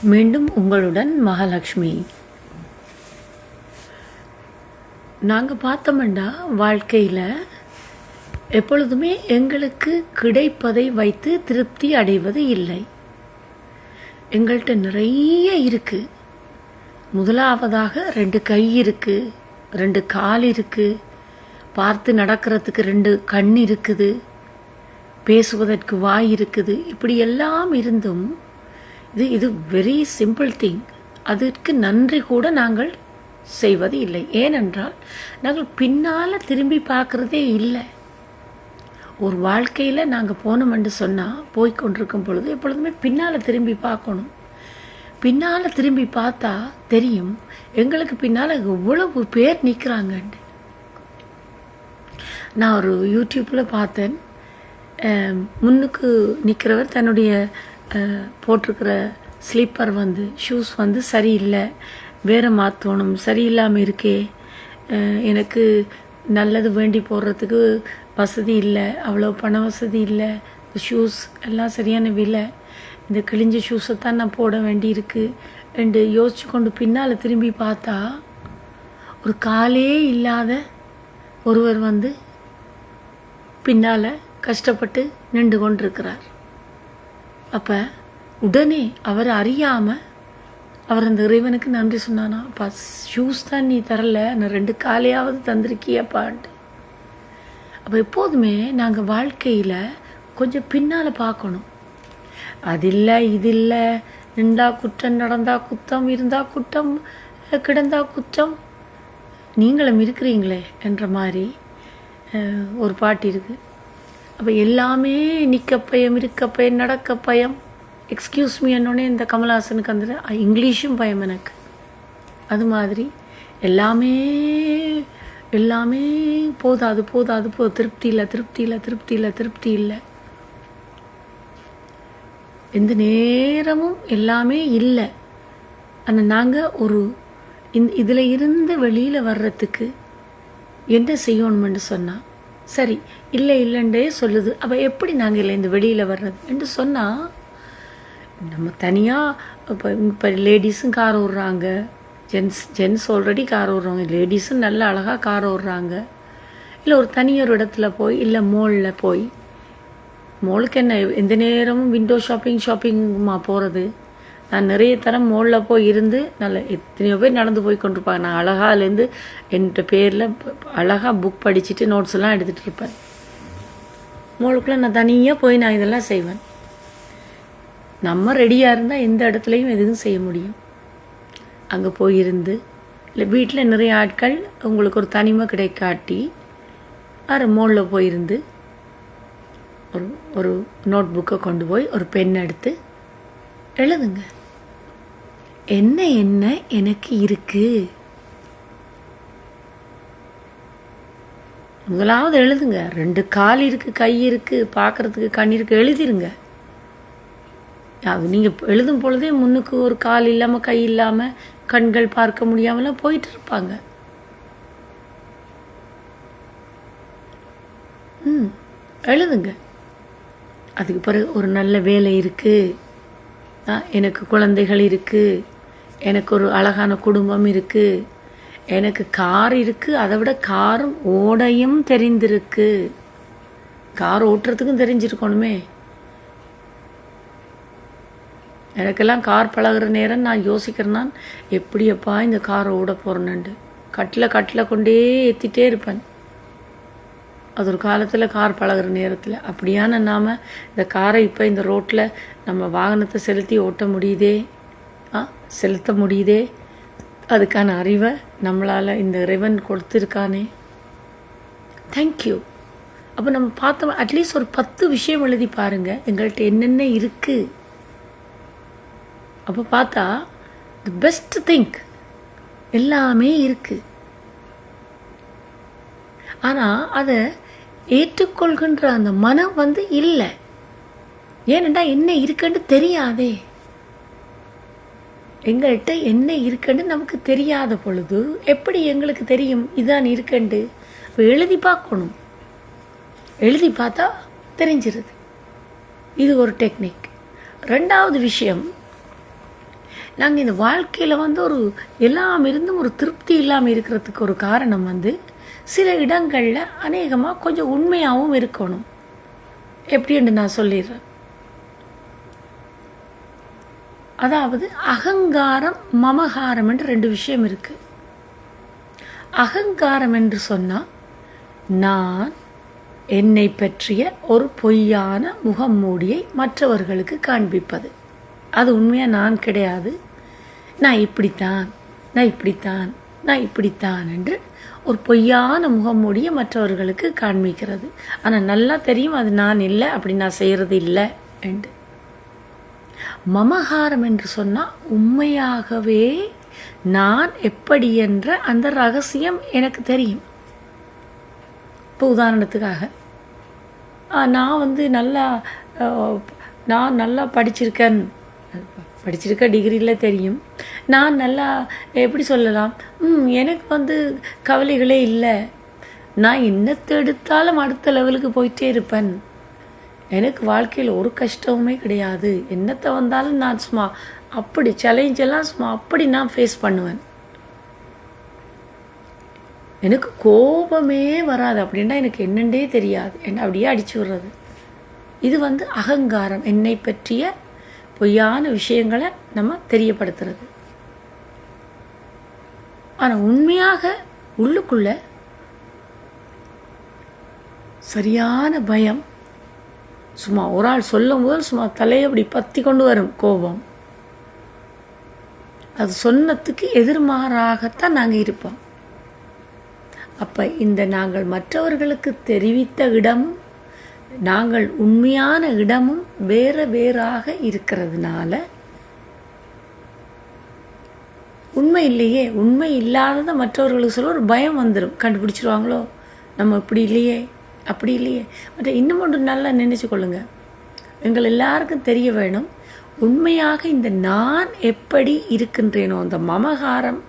மீண்டும் உங்களுடன் மகாலட்சுமி. நாங்கள் பார்த்தோம்னா வாழ்க்கையில் எப்பொழுதுமே எங்களுக்கு கிடைப்பதை வைத்து திருப்தி அடைவது இல்லை. எங்கள்கிட்ட நிறைய இருக்குது. முதலாவதாக 2 கை இருக்குது, 2 கால் இருக்குது, பார்த்து நடக்கிறதுக்கு 2 கண் இருக்குது, பேசுவதற்கு வாய் இருக்குது. இப்படி எல்லாம் இருந்தும் இது வெரி சிம்பிள் திங். அதற்கு நன்றி கூட நாங்கள் செய்வது இல்லை. ஏனென்றால் நாங்கள் பின்னால் திரும்பி பார்க்குறதே இல்லை. ஒரு வாழ்க்கையில் நாங்கள் போனோம்னு சொன்னால் போய்கொண்டிருக்கும் பொழுது எப்பொழுதுமே பின்னால் திரும்பி பார்க்கணும். பின்னால் திரும்பி பார்த்தா தெரியும் எங்களுக்கு பின்னால் எவ்வளவு பேர் நிற்கிறாங்கன்ட்டு. நான் ஒரு யூடியூப்பில் பார்த்தேன். முன்னுக்கு நிற்கிறவர் தன்னுடைய போட்டிருக்கிற ஸ்லீப்பர் ஷூஸ் சரியில்லை, வேறு மாற்றணும், சரியில்லாமல் இருக்கே, எனக்கு நல்லது வேண்டி போடுறதுக்கு வசதி இல்லை, அவ்வளோ பண வசதி இல்லை, ஷூஸ் எல்லாம் சரியான விலை, இந்த கிழிஞ்ச ஷூஸை தான் நான் போட வேண்டியிருக்கு என்று யோசிச்சு கொண்டு பின்னால் திரும்பி பார்த்தா ஒரு காலே இல்லாத ஒருவர் பின்னால் கஷ்டப்பட்டு நின்று கொண்டிருக்கிறார். அப்போ உடனே அவர் அறியாமல் அவர் அந்த இறைவனுக்கு நன்றி சொன்னானா, அப்பா ஷூஸ் தான் நீ தரல, நான் 2 காலையாவது தந்திருக்கியப்பான்ட்டு. அப்போ எப்போதுமே நாங்கள் வாழ்க்கையில் கொஞ்சம் பின்னால் பார்க்கணும். அது இல்லை, இது இல்லை, நின்றா குற்றம், நடந்தா குத்தம், இருந்தா குற்றம், கிடந்தா குற்றம், நீங்களும் இருக்கிறீங்களே என்ற மாதிரி ஒரு பாட்டு இருக்குது. அப்போ எல்லாமே நிற்க பயம், இருக்க பயம், நடக்க பயம், எக்ஸ்கியூஸ் மீ என்னோடனே இந்த கமல்ஹாசனுக்கு இங்கிலீஷும் பயம் எனக்கு. அது மாதிரி எல்லாமே எல்லாமே போதாது போதாது போதும், திருப்தி இல்லை, திருப்தி இல்லை, திருப்தி இல்லை, திருப்தி இல்லை, எந்த நேரமும் எல்லாமே இல்லை. ஆனால் நாங்கள் இதில் இருந்து வெளியில் வர்றதுக்கு என்ன செய்யணுமென்று சொன்னால், சரி இல்லை இல்லைன்றே சொல்லுது. அப்போ எப்படி நாங்கள் இல்லை இந்த வெளியில் வர்றது என்று சொன்னால், நம்ம தனியாக இப்போ லேடிஸும் கார் ஓடுறாங்க, ஜென்ஸ் ஆல்ரெடி கார் ஓடுறாங்க, லேடிஸும் நல்ல அழகாக கார் ஓடுறாங்க. இல்லை ஒரு தனியொரு இடத்துல போய், இல்லை மாலில் போய், மாலுக்கு என்ன எந்த நேரமும் விண்டோ ஷாப்பிங்குமா போகிறது. நான் நிறைய தரம் மாலில் போய் இருந்து எத்தனையோ பேர் நடந்து போய் கொண்டிருப்பாங்க. நான் அழகாலேருந்து என்கிட்ட பேரில் அழகாக புக் படிச்சுட்டு நோட்ஸ் எல்லாம் எடுத்துகிட்டு இருப்பேன். மாலுக்குள்ளே நான் தனியாக போய் நான் இதெல்லாம் செய்வேன். நம்ம ரெடியாக இருந்தால் எந்த இடத்துலையும் எதுவும் செய்ய முடியும். அங்கே போயிருந்து, இல்லை வீட்டில் நிறைய ஆட்கள் உங்களுக்கு ஒரு தனிமை கிடைக்காட்டி மாலில் போயிருந்து ஒரு நோட் புக்கை கொண்டு போய் ஒரு பென் எடுத்து எழுதுங்க. என்ன என்ன எனக்கு இருக்கு, முதலாவது எழுதுங்க. 2 கால் இருக்குது, கை இருக்குது, பார்க்குறதுக்கு கண் இருக்குது, எழுதிருங்க. அது நீங்கள் எழுதும் பொழுதே முன்னுக்கு ஒரு கால் இல்லாமல், கை இல்லாமல், கண்கள் பார்க்க முடியாமலாம் போயிட்டு இருப்பாங்க. எழுதுங்க. அதுக்கு பிறகு ஒரு நல்ல வேலை இருக்குது, எனக்கு குழந்தைகள் இருக்குது, எனக்கு ஒரு அழகான குடும்பம் இருக்குது, எனக்கு கார் இருக்குது, அதை விட காரும் ஓடையும் தெரிந்திருக்கு. கார் ஓட்டுறதுக்கும் தெரிஞ்சிருக்கணுமே. எனக்கெல்லாம் கார் பழகிற நேரம் நான் யோசிக்கிறேன்னா, எப்படியப்பா இந்த காரை ஓட போகிறேன்னுண்டு கட்டில் கொண்டே ஏற்றிட்டே இருப்பேன். அது ஒரு காலத்தில் கார் பழகிற நேரத்தில். அப்படியான நாம் இந்த காரை இப்போ இந்த ரோட்டில் நம்ம வாகனத்தை செலுத்தி ஓட்ட முடியுதே, செலுத்த முடியுதே, அதுக்கான அறிவை நம்மளால் இந்த இறைவன் கொடுத்துருக்கானே. தேங்க்யூ. அப்போ நம்ம பார்த்தோம், அட்லீஸ்ட் ஒரு 10 விஷயம் எழுதி பாருங்கள் எங்கள்கிட்ட என்னென்ன இருக்குது. அப்போ பார்த்தா தி பெஸ்ட் திங்க் எல்லாமே இருக்குது. ஆனால் அதை ஏற்றுக்கொள்கின்ற அந்த மனம் இல்லை. ஏனெண்டா என்ன இருக்குன்னு தெரியாதே. எங்கள்கிட்ட என்ன இருக்குன்னு நமக்கு தெரியாத பொழுது எப்படி எங்களுக்கு தெரியும் இதான் இருக்குண்டு? எழுதி பார்க்கணும். எழுதி பார்த்தா தெரிஞ்சிருது. இது ஒரு டெக்னிக். 2வது விஷயம், நாங்கள் இந்த வாழ்க்கையில் வந்து ஒரு எல்லாம் இருந்தும் ஒரு திருப்தி இல்லாமல் இருக்கிறதுக்கு ஒரு காரணம் வந்து சில இடங்களில் அநேகமாக கொஞ்சம் உண்மையாகவும் இருக்கணும். எப்படின்னு நான் சொல்லிடுறேன். அதாவது அகங்காரம் மமகாரம் என்று 2 விஷயம் இருக்கு. அகங்காரம் என்று சொன்னால் நான் என்னை பற்றிய ஒரு பொய்யான முகமூடியை மற்றவர்களுக்கு காண்பிப்பது. அது உண்மையாக நான் கிடையாது, நான் இப்படித்தான், நான் இப்படித்தான், நான் இப்படித்தான் என்று ஒரு பொய்யான முகமூடியை மற்றவர்களுக்கு காண்பிக்கிறது. ஆனால் நல்லா தெரியும் அது நான் இல்லை, அப்படி நான் செய்கிறது இல்லை என்று. மமகாரம் என்று சொன்னால் உண்மையாகவே நான் எப்படி என்ற அந்த ரகசியம் எனக்கு தெரியும். இப்போ உதாரணத்துக்காக நான் வந்து நான் நல்லா படிச்சிருக்கேன், டிகிரியில் தெரியும். நான் நல்லா எப்படி சொல்லலாம், எனக்கு வந்து கவலைகளே இல்லை, நான் என்னத்தை எடுத்தாலும் அடுத்த லெவலுக்கு போயிட்டே இருப்பேன், எனக்கு வாழ்க்கையில் ஒரு கஷ்டமுமே கிடையாது, என்னத்தை வந்தாலும் நான் சும்மா அப்படி சேலஞ்செல்லாம் சும்மா அப்படி நான் ஃபேஸ் பண்ணுவேன், எனக்கு கோபமே வராது, அப்படின்னா எனக்கு என்னென்றே தெரியாது, என்ன அப்படியே அடிச்சு விடுறது. இது வந்து அகங்காரம், என்னை பற்றிய பொய்யான விஷயங்களை நம்ம தெரியப்படுத்துறது. ஆனால் உண்மையாக உள்ளுக்குள்ள சரியான பயம், சும்மா ஒரு ஆள் சொல்லும் போது சும்மா தலையை அப்படி பற்றி கொண்டு வரும் கோபம். அது சொன்னதுக்கு எதிர்மாறாகத்தான் நாங்கள் இருப்போம். அப்போ இந்த நாங்கள் மற்றவர்களுக்கு தெரிவித்த இடமும் நாங்கள் உண்மையான இடமும் வேறாக இருக்கிறதுனால உண்மை இல்லையே, உண்மை இல்லாததை மற்றவர்களுக்கு சொல்ல ஒரு பயம் வந்துடும், கண்டுபிடிச்சிருவாங்களோ, நம்ம இப்படி இல்லையே அப்படி இல்லையே. மற்ற இன்னும் ஒன்று நல்லா நினைச்சு கொள்ளுங்க, எங்கள் எல்லாருக்கும் தெரிய வேணும், உண்மையாக இந்த நான் எப்படி இருக்கின்றேனோ அந்த மமகாரம்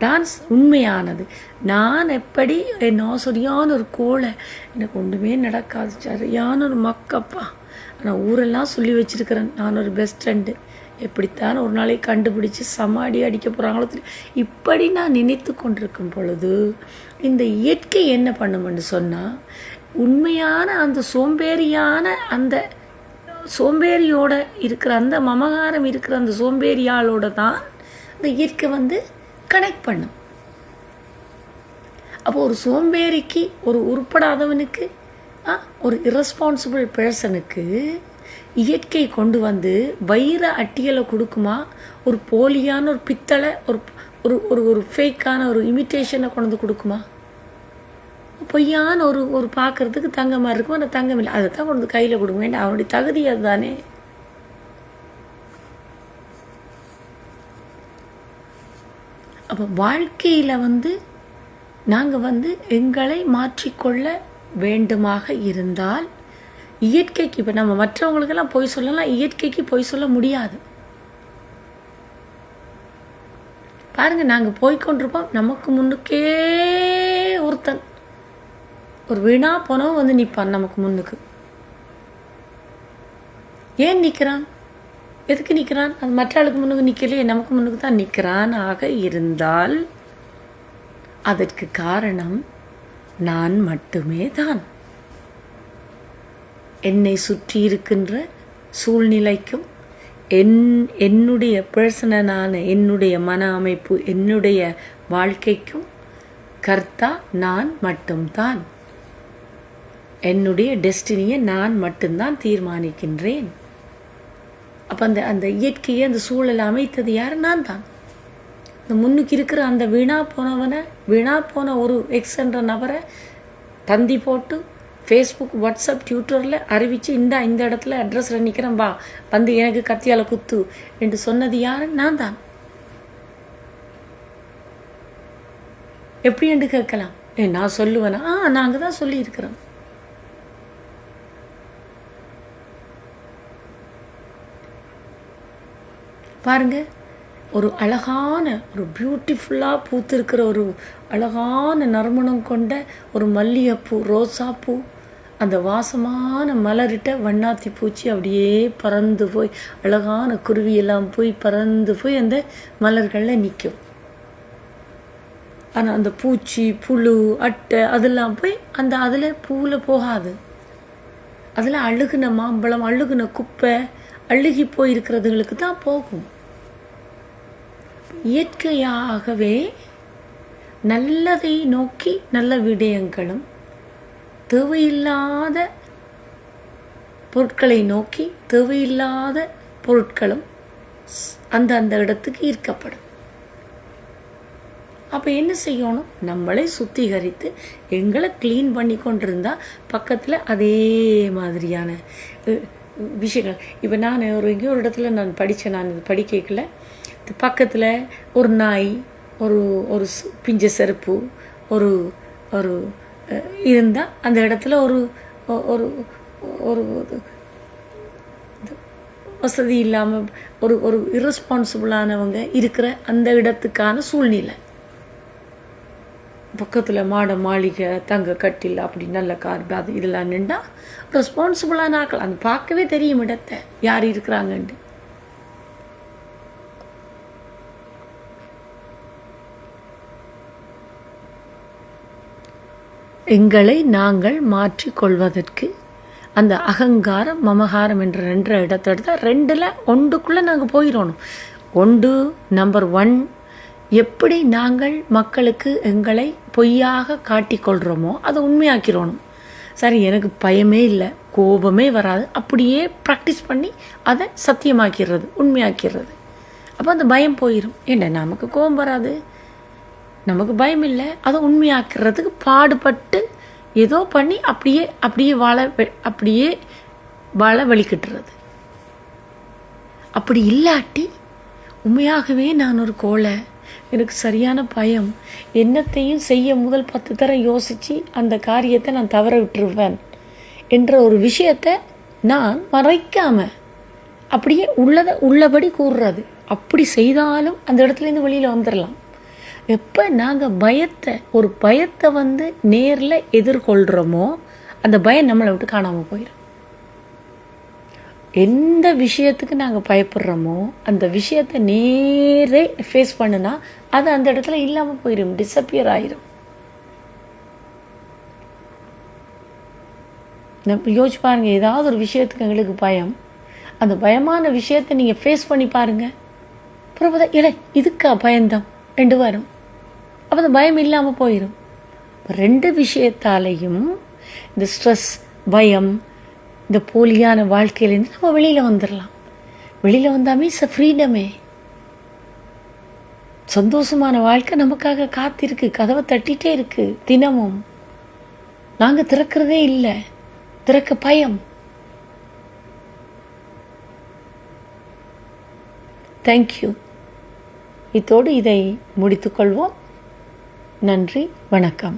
தான் உண்மையானது. நான் எப்படி நான் சரியான ஒரு கோலை, எனக்கு ஒன்றுமே நடக்காது, சரியான ஒரு மக்கப்பா, ஆனால் ஊரெல்லாம் சொல்லி வச்சிருக்கிறேன், நான் ஒரு பெஸ்ட் ஃப்ரெண்டு, எப்படித்தான் ஒரு நாளைக்கு கண்டுபிடிச்சி சமாடி அடிக்க போகிறாங்களோ இப்படி நான் நினைத்து கொண்டிருக்கும் பொழுது இந்த இயற்கை என்ன பண்ணுமென்னு சொன்னால், உண்மையான அந்த சோம்பேறியோட இருக்கிற அந்த மமகாரம் இருக்கிற அந்த சோம்பேறியாளோட தான் இந்த இயற்கை வந்து கனெக்ட் பண்ணும். அப்போ ஒரு சோம்பேறிக்கு, ஒரு உருப்படாதவனுக்கு, ஒரு இரஸ்பான்சிபிள் பர்சனுக்கு இயற்கை கொண்டு வந்து வைர அட்டியலை கொடுக்குமா, ஒரு போலியான ஒரு பித்தளை, ஒரு ஒரு ஃபேக்கான ஒரு இமிட்டேஷனை கொண்டு வந்து கொடுக்குமா? பொய்யான ஒரு பார்க்கறதுக்கு தங்கமாக இருக்கும், அந்த தங்கம் இல்லை, அதை தான் கொண்டு வந்து கையில் கொடுக்க வேண்டாம், அவனுடைய தகுதி அதுதானே. அப்போ வாழ்க்கையில் வந்து நாங்கள் வந்து எங்களை மாற்றிக்கொள்ள வேண்டுமாக இருந்தால் இயற்கைக்கு, இப்போ நம்ம மற்றவங்களுக்கெல்லாம் பொய் சொல்லலாம், இயற்கைக்கு பொய் சொல்ல முடியாது. பாருங்க, நாங்கள் போய்கொண்டிருப்போம், நமக்கு முன்னுக்கே ஒருத்தன் ஒரு வீணா போனவன் வந்து நிற்பான் நமக்கு முன்னுக்கு. ஏன் நிற்கிறான், எதுக்கு நிற்கிறான்? அது மற்ற ஆளுக்கு முன்னுக்கு நிற்கலையே, நமக்கு முன்னுக்கு தான் நிற்கிறான். ஆக இருந்தால் அதற்கு காரணம் நான் மட்டுமே தான். என்னை சுற்றி இருக்கின்ற சூழ்நிலைக்கும் என்னுடைய பர்சனலான என்னுடைய மன அமைப்பு, என்னுடைய வாழ்க்கைக்கும் கர்த்தா நான் மட்டும்தான். என்னுடைய டெஸ்டினியை நான் மட்டும்தான் தீர்மானிக்கின்றேன். அப்போ அந்த இயற்கையை, அந்த சூழலை அமைத்தது யார்? நான் தான். இந்த முன்னுக்கு இருக்கிற அந்த வீணா போன ஒரு எக்ஸ் என்ற நபரை தந்தி போட்டு ஃபேஸ்புக், வாட்ஸ்அப், ட்விட்டரில் அறிவித்து இந்த இடத்துல அட்ரஸில் நிற்கிறேன், வா வந்து எனக்கு கத்தியால் குத்து என்று சொன்னது யார்? நான் தான். எப்படி என்று கேட்கலாம். நான் சொல்லுவேனா? நாங்கள் தான் சொல்லியிருக்கிறோம். பாருங்க, ஒரு அழகான, ஒரு பியூட்டிஃபுல்லாக பூத்திருக்கிற ஒரு அழகான நறுமணம் கொண்ட ஒரு மல்லிகைப்பூ, ரோசாப்பூ, அந்த வாசமான மலரிட்ட வண்ணாத்தி பூச்சி அப்படியே பறந்து போய், அழகான குருவியெல்லாம் போய் பறந்து போய் அந்த மலர்களில் நிற்கும். ஆனால் அந்த பூச்சி, புழு, அட்டை அதெல்லாம் போய் அதில் பூவில் போகாது. அதில் அழுகுன மாம்பழம், அழுகுன குப்பை, அழுகி போயிருக்கிறதுகளுக்கு தான் போகும். இயற்கையாகவே நல்லதை நோக்கி நல்ல விடயங்களும், தேவையில்லாத பொருட்களை நோக்கி தேவையில்லாத பொருட்களும் அந்த இடத்துக்கு ஈர்க்கப்படும். அப்போ என்ன செய்யணும்? நம்மளை சுத்திகரித்து எங்களை க்ளீன் பண்ணி கொண்டிருந்தால் பக்கத்தில் அதே மாதிரியான விஷயங்கள். இப்போ நான் எங்கேயோ ஒரு இடத்துல நான் படித்தேன். நான் இது படிக்கல. பக்கத்தில் ஒரு நாய், ஒரு பிஞ்ச செருப்பு ஒரு ஒரு இருந்தால் அந்த இடத்துல ஒரு ஒரு ஒரு வசதி இல்லாமல் ஒரு இரஸ்பான்சிபிளானவங்க இருக்கிற அந்த இடத்துக்கான சூழ்நிலை. பக்கத்தில் மாட மாளிகை, தங்க கட்டில், அப்படி நல்ல கார், அது இதெல்லாம் நின்றா ரெஸ்பான்சிபிளான ஆக்கள் அது பார்க்கவே தெரியும் இடத்தை யார் இருக்கிறாங்கன்ட்டு. எங்களை நாங்கள் மாற்றிக்கொள்வதற்கு அந்த அகங்காரம், மமகாரம் என்ற 2 இடத்தை எடுத்தால் 2ல் 1க்குள்ளே நாங்கள் போயிடணும். 1 நம்பர் 1 எப்படி நாங்கள் மக்களுக்கு எங்களை பொய்யாக காட்டிக்கொள்கிறோமோ அதை உண்மையாக்கிறோணும். சரி, எனக்கு பயமே இல்லை, கோபமே வராது, அப்படியே ப்ராக்டிஸ் பண்ணி அதை சத்தியமாக்கிறது, உண்மையாக்கிறது. அப்போ அந்த பயம் போயிடும். என்ன, நமக்கு கோபம் வராது, நமக்கு பயம் இல்லை, அதை உண்மையாக்கிறதுக்கு பாடுபட்டு ஏதோ பண்ணி அப்படியே வாழ வலிக்கிட்டுறது. அப்படி இல்லாட்டி உண்மையாகவே நான் ஒரு கோழை, எனக்கு சரியான பயம், என்னத்தையும் செய்ய முதல் 10 தரம் யோசித்து அந்த காரியத்தை நான் தவற விட்டுருவேன் என்ற ஒரு விஷயத்தை நான் மறைக்காமல் அப்படியே உள்ளபடி கூறுறது. அப்படி செய்தாலும் அந்த இடத்துலேருந்து வெளியில் வந்துடலாம். எப்போ நாங்கள் ஒரு பயத்தை நேரில் எதிர்கொள்கிறோமோ அந்த பயம் நம்மளை விட்டு காணாமல் போயிடும். எந்த விஷயத்துக்கு நாங்கள் பயப்படுறோமோ அந்த விஷயத்தை நேரே ஃபேஸ் பண்ணுனா அது அந்த இடத்துல இல்லாமல் போயிடும், டிஸப்பியர் ஆயிரும். யோசிச்சு பாருங்கள், ஏதாவது ஒரு விஷயத்துக்கு எங்களுக்கு பயம், அந்த பயமான விஷயத்தை நீங்கள் ஃபேஸ் பண்ணி பாருங்கள். அப்புறம் இல்லை இதுக்கா பயந்தான் 2 வரும். அப்போ அந்த பயம் இல்லாமல் போயிடும். 2 விஷயத்தாலையும் இந்த ஸ்ட்ரெஸ், பயம், இந்த போலியான வாழ்க்கையிலேருந்து நம்ம வெளியில் வந்துடலாம். வெளியில் வந்தாமே ஃப்ரீடமே, சந்தோஷமான வாழ்க்கை நமக்காக காத்திருக்கு, கதவை தட்டிகிட்டே இருக்குது. தினமும் நாங்கள் திறக்கிறதே இல்லை, திறக்க பயம். தேங்க்யூ. இத்தோடு இதை முடித்துக்கொள்வோம். நன்றி, வணக்கம்.